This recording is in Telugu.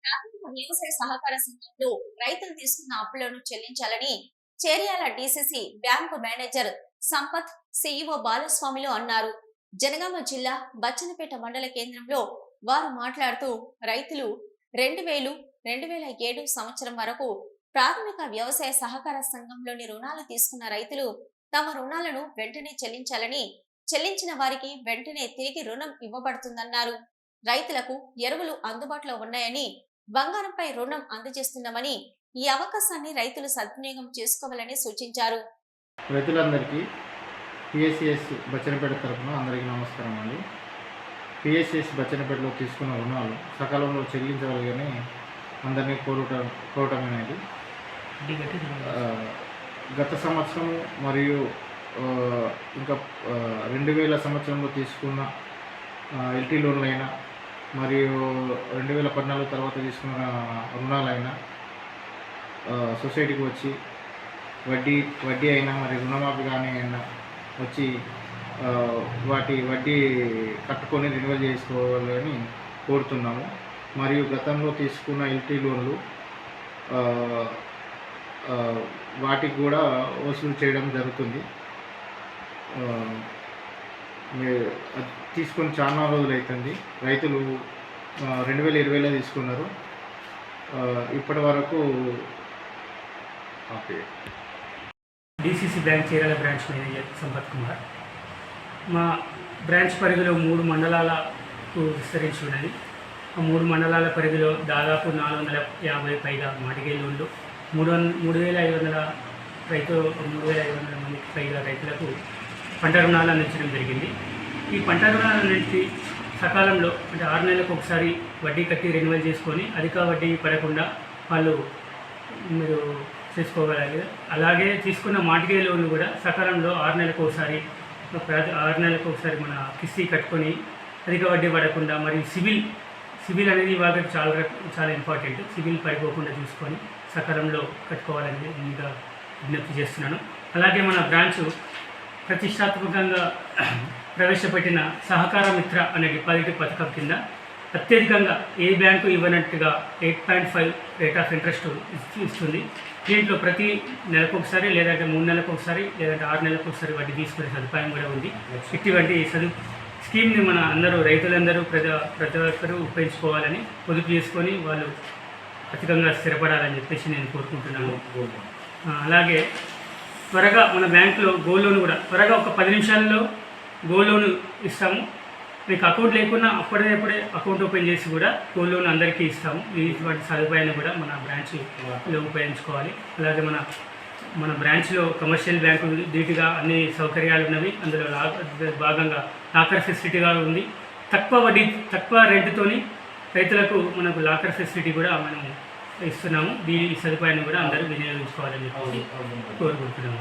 ప్రాథమిక వ్యవసాయ సహకార సంఘంలో రైతులు తీసుకున్న అప్పులను చెల్లించాలని Cheryal DCC bank manager Sampath CEO బాలస్వామిలు అన్నారు. జనగామ జిల్లా బచ్చన్నపేట మండల కేంద్రంలో వారు మాట్లాడుతూ రైతులు 2000-2007 సంవత్సరం వరకు ప్రాథమిక వ్యవసాయ సహకార సంఘంలోని రుణాలు తీసుకున్న రైతులు తమ రుణాలను వెంటనే చెల్లించాలని, చెల్లించిన వారికి వెంటనే తిరిగి రుణం ఇవ్వబడుతుందన్నారు. రైతులకు ఎరువులు అందుబాటులో ఉన్నాయని, బంగారంపై రుణం అందజేస్తున్నామని, ఈ అవకాశాన్ని రైతులు సద్వినియోగం చేసుకోవాలని సూచించారు. రైతులందరికీ పిఎస్సిఎస్ బచ్చన్నపేట తరఫున అందరికీ నమస్కారం అండి. పిఎస్సిఎస్ బచ్చన్నపేటలో తీసుకున్న రుణాలు సకాలంలో చెల్లించగలిగని అందరినీ కోరటమనేది గత సంవత్సరం మరియు ఇంకా 2000 సంవత్సరంలో తీసుకున్న ఎల్టీ లోన్లైనా మరియు 2014 తర్వాత తీసుకున్న రుణాలైనా సొసైటీకి వచ్చి వడ్డీ అయినా మరి రుణమాఫీ కానీ అయినా వచ్చి వాటి వడ్డీ కట్టుకొని రెన్యువల్ చేసుకోవాలని కోరుతున్నాము. మరియు గతంలో తీసుకున్న ఎల్టీ లోన్లు వాటికి కూడా వసూలు చేయడం జరుగుతుంది. తీసుకొని చాలా రోజులు అవుతుంది. రైతులు 2020లో తీసుకున్నారు. ఇప్పటి వరకు DCC bank చేరాల branch manager Sampath Kumar. మా బ్రాంచ్ పరిధిలో 3 మండలాలకు విస్తరించి ఉన్నది. ఆ 3 మండలాల పరిధిలో దాదాపు 450 పైగా మార్టిగేజ్ లోన్లు, 3500 మందికి పైగా రైతులకు పంట రుణాలు అందించడం జరిగింది. ఈ పంట రుణాలన్నింటినీ సకాలంలో అంటే 6 నెలలకు ఒకసారి వడ్డీ కట్టి రెన్యువల్ చేసుకొని అధిక వడ్డీ పడకుండా వాళ్ళు మీరు చేసుకోగలిగారు. అలాగే తీసుకున్న మార్టిగేజ్ లోన్లు కూడా సకాలంలో 6 నెలలకు ఒకసారి మన కిస్తీ కట్టుకొని అధిక వడ్డీ పడకుండా, మరియు సివిల్ అనేది వాళ్ళకి చాలా ఇంపార్టెంట్. సివిల్ పడిపోకుండా చూసుకొని సకాలంలో కట్టుకోవాలని ఇంకా విజ్ఞప్తి చేస్తున్నాను. అలాగే మన బ్రాంచ్ ప్రతిష్టాత్మకంగా ప్రవేశపెట్టిన సహకార మిత్ర అనే డిపాజిట్ పథకం కింద అత్యధికంగా ఏ బ్యాంకు ఇవ్వనట్టుగా 8.5 రేట్ ఆఫ్ ఇంట్రెస్ట్ ఇస్తుంది. దీంట్లో ప్రతి నెలకు ఒకసారి, లేదంటే 3 నెలలకు ఒకసారి, లేదంటే 6 నెలలకు ఒకసారి వడ్డీ తీసుకునే సదుపాయం కూడా ఉంది. ఇటువంటి స్కీమ్ని మన రైతులందరూ ప్రతి ఒక్కరూ ఉపయోగించుకోవాలని, పొదుపు చేసుకొని వాళ్ళు అధికంగా స్థిరపడాలని చెప్పేసి నేను కోరుకుంటున్నాను. అలాగే త్వరగా మన బ్యాంకులో గోల్డ్ లోన్ కూడా త్వరగా ఒక 10 నిమిషాల్లో గోల్డ్ లోన్ ఇస్తాము. మీకు అకౌంట్ లేకున్నా అప్పుడే అకౌంట్ ఓపెన్ చేసి కూడా గోల్డ్ లోన్ అందరికీ ఇస్తాము. ఇటువంటి సదుపాయాన్ని కూడా మన బ్రాంచ్లో ఉపయోగించుకోవాలి. అలాగే మన బ్రాంచ్లో కమర్షియల్ బ్యాంకు ధీటుగా అన్ని సౌకర్యాలు ఉన్నవి. అందులో భాగంగా లాకర్ ఫెసిలిటీగా ఉంది. తక్కువ రెంట్తోని రైతులకు మనకు లాకర్ ఫెసిలిటీ కూడా మనం ఇస్తున్నాము. ఈ సదుపాయాన్ని కూడా అందరూ వినియోగించుకోవాలని చెప్పి కోరుకుంటున్నాము.